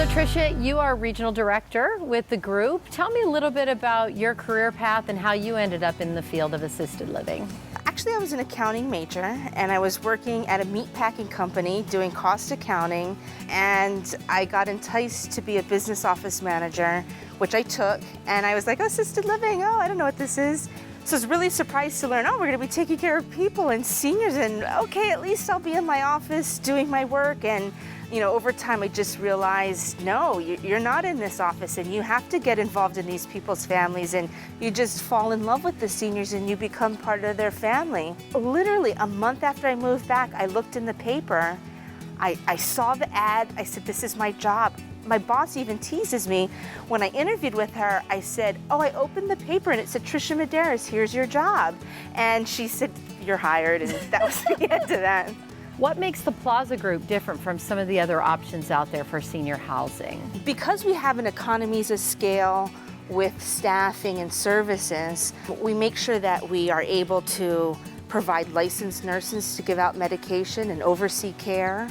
So Tricia, you are regional director with the group. Tell me a little bit about your career path and how you ended up in the field of assisted living. Actually, I was an accounting major, and I was working at a meat packing company doing cost accounting, and I got enticed to be a business office manager, which I took, and I was like, assisted living, oh, I don't know what this is. So I was really surprised to learn, oh, we're gonna be taking care of people and seniors, and okay, at least I'll be in my office doing my work. And over time I just realized, no, you're not in this office, and you have to get involved in these people's families, and you just fall in love with the seniors and you become part of their family. Literally a month after I moved back, I looked in the paper, I saw the ad, I said, this is my job. My boss even teases me. When I interviewed with her, I said, oh, I opened the paper and it said, Tricia Medeiros, here's your job. And she said, you're hired, and that was the end of that. What makes the Plaza Group different from some of the other options out there for senior housing? Because we have an economies of scale with staffing and services, we make sure that we are able to provide licensed nurses to give out medication and oversee care.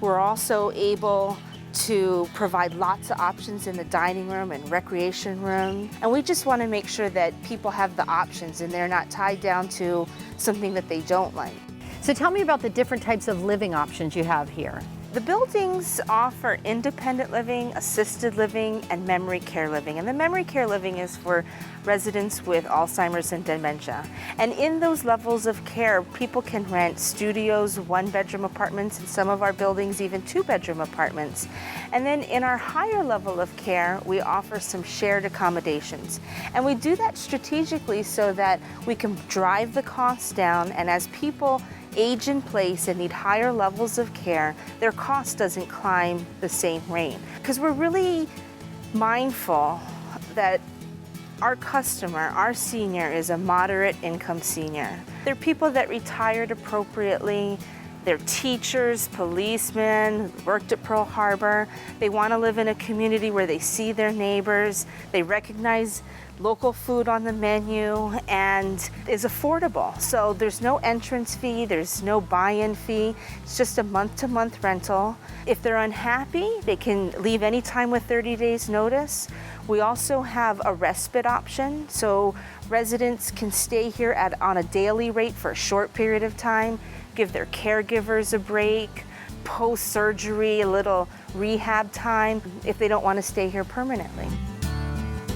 We're also able to provide lots of options in the dining room and recreation room. And we just want to make sure that people have the options and they're not tied down to something that they don't like. So tell me about the different types of living options you have here. The buildings offer independent living, assisted living, and memory care living. And the memory care living is for residents with Alzheimer's and dementia. And in those levels of care, people can rent studios, one-bedroom apartments, in some of our buildings, even two-bedroom apartments. And then in our higher level of care, we offer some shared accommodations. And we do that strategically so that we can drive the costs down, and as people age in place and need higher levels of care, their cost doesn't climb the same rate. Because we're really mindful that our customer, our senior, is a moderate income senior. They're people that retired appropriately. They're teachers, policemen, worked at Pearl Harbor. They want to live in a community where they see their neighbors. They recognize local food on the menu and is affordable. So there's no entrance fee, there's no buy-in fee. It's just a month-to-month rental. If they're unhappy, they can leave anytime with 30 days notice. We also have a respite option, so residents can stay here on a daily rate for a short period of time, give their caregivers a break, post-surgery, a little rehab time if they don't want to stay here permanently.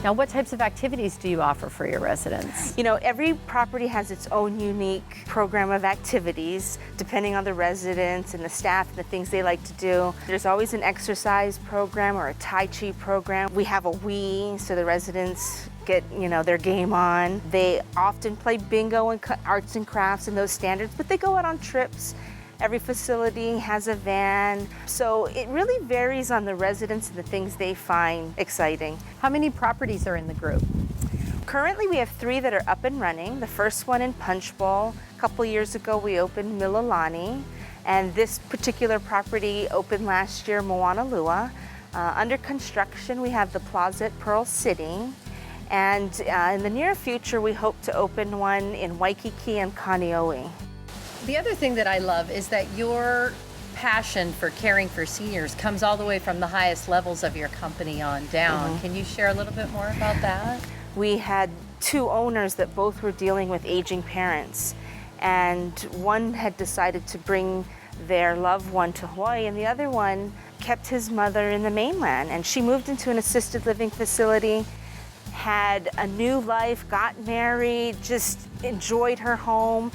Now, what types of activities do you offer for your residents? Every property has its own unique program of activities, depending on the residents and the staff and the things they like to do. There's always an exercise program or a Tai Chi program. We have a Wii, so the residents get, their game on. They often play bingo and arts and crafts and those standards, but they go out on trips. Every facility has a van, so it really varies on the residents and the things they find exciting. How many properties are in the group? Currently we have 3 that are up and running. The first one in Punch Bowl. A couple years ago we opened Mililani, and this particular property opened last year, Moanalua. Under construction we have the Plaza at Pearl City, and in the near future we hope to open one in Waikiki and Kaneohe. The other thing that I love is that your passion for caring for seniors comes all the way from the highest levels of your company on down. Mm-hmm. Can you share a little bit more about that? We had 2 owners that both were dealing with aging parents, and one had decided to bring their loved one to Hawaii, and the other one kept his mother in the mainland, and she moved into an assisted living facility, had a new life, got married, just enjoyed her home.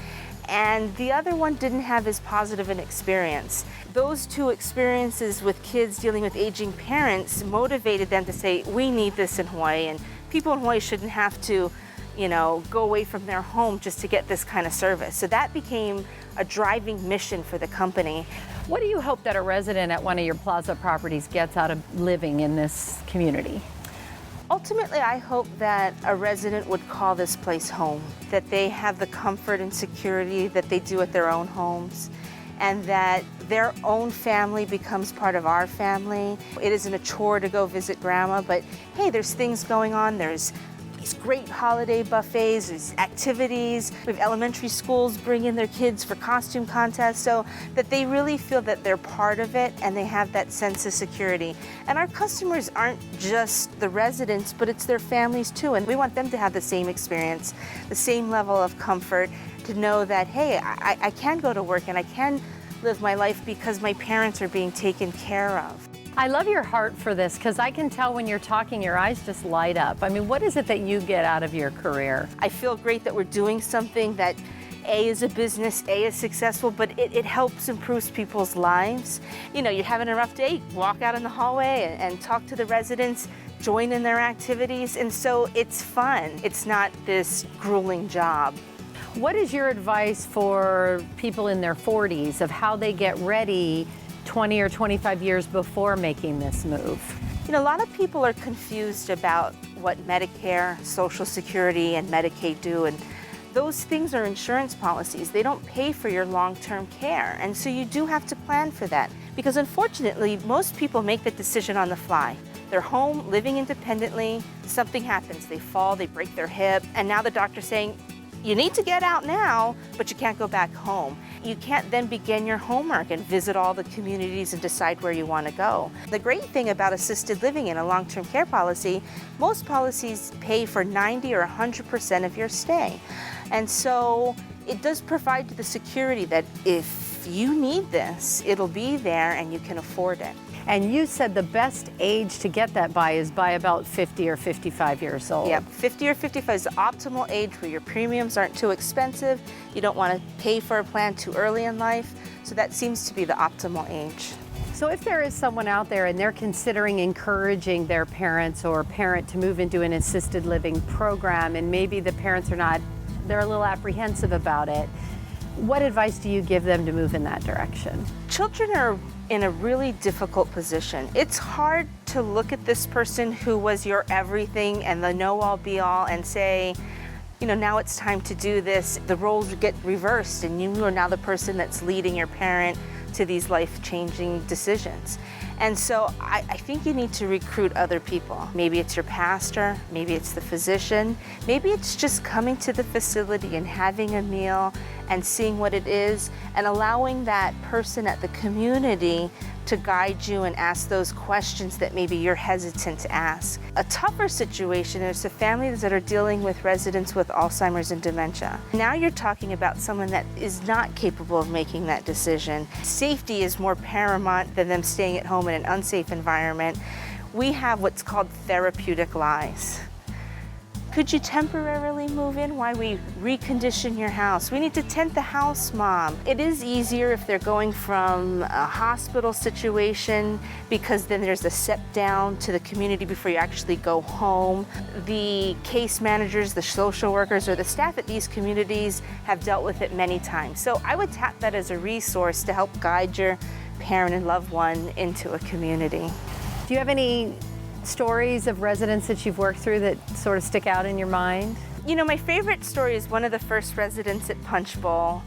And the other one didn't have as positive an experience. Those 2 experiences with kids dealing with aging parents motivated them to say, we need this in Hawaii, and people in Hawaii shouldn't have to, go away from their home just to get this kind of service. So that became a driving mission for the company. What do you hope that a resident at one of your Plaza properties gets out of living in this community? Ultimately, I hope that a resident would call this place home, that they have the comfort and security that they do at their own homes, and that their own family becomes part of our family. It isn't a chore to go visit grandma, but hey, there's things going on. There's It's great holiday buffets, there's activities. We have elementary schools bring in their kids for costume contests so that they really feel that they're part of it and they have that sense of security. And our customers aren't just the residents, but it's their families too. And we want them to have the same experience, the same level of comfort, to know that, hey, I can go to work and I can live my life because my parents are being taken care of. I love your heart for this because I can tell when you're talking, your eyes just light up. I mean, what is it that you get out of your career? I feel great that we're doing something that A is a business, A is successful, but it helps improve people's lives. You know, you're having a rough day, walk out in the hallway and talk to the residents, join in their activities, and so it's fun. It's not this grueling job. What is your advice for people in their 40s of how they get ready 20 or 25 years before making this move? You know, a lot of people are confused about what Medicare, Social Security, and Medicaid do, and those things are insurance policies. They don't pay for your long-term care, and so you do have to plan for that. Because unfortunately, most people make the decision on the fly. They're home, living independently, something happens, they fall, they break their hip, and now the doctor's saying, you need to get out now, but you can't go back home. You can't then begin your homework and visit all the communities and decide where you want to go. The great thing about assisted living in a long-term care policy, most policies pay for 90 or 100% of your stay. And so it does provide the security that if you need this, it'll be there and you can afford it. And you said the best age to get that by is by about 50 or 55 years old. Yep, 50 or 55 is the optimal age where your premiums aren't too expensive. You don't want to pay for a plan too early in life. So that seems to be the optimal age. So if there is someone out there and they're considering encouraging their parents or parent to move into an assisted living program, and maybe the parents are not, they're a little apprehensive about it, what advice do you give them to move in that direction? Children are in a really difficult position. It's hard to look at this person who was your everything and the know-all be-all and say, you know, now it's time to do this. The roles get reversed and you are now the person that's leading your parent to these life-changing decisions. And so I think you need to recruit other people. Maybe it's your pastor, maybe it's the physician, maybe it's just coming to the facility and having a meal and seeing what it is and allowing that person at the community to guide you and ask those questions that maybe you're hesitant to ask. A tougher situation is the families that are dealing with residents with Alzheimer's and dementia. Now you're talking about someone that is not capable of making that decision. Safety is more paramount than them staying at home in an unsafe environment. We have what's called therapeutic lies. Could you temporarily move in while we recondition your house? We need to tent the house, Mom. It is easier if they're going from a hospital situation because then there's a step down to the community before you actually go home. The case managers, the social workers, or the staff at these communities have dealt with it many times. So I would tap that as a resource to help guide your parent and loved one into a community. Do you have any stories of residents that you've worked through that sort of stick out in your mind? You know, my favorite story is one of the first residents at Punch Bowl.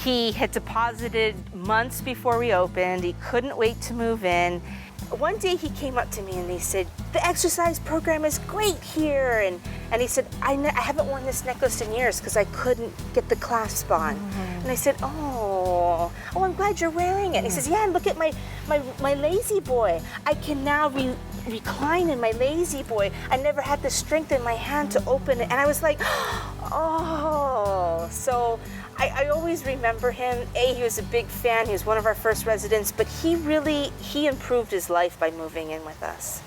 He had deposited months before we opened. He couldn't wait to move in. One day he came up to me and he said, the exercise program is great here. And he said, I haven't worn this necklace in years because I couldn't get the clasp on. And I said, oh, I'm glad you're wearing it. And he says, yeah, and look at my lazy boy. I can now recline in my lazy boy. I never had the strength in my hand to open it. And I was like, oh. So I always remember him. He was a big fan. He was one of our first residents, but he improved his life by moving in with us.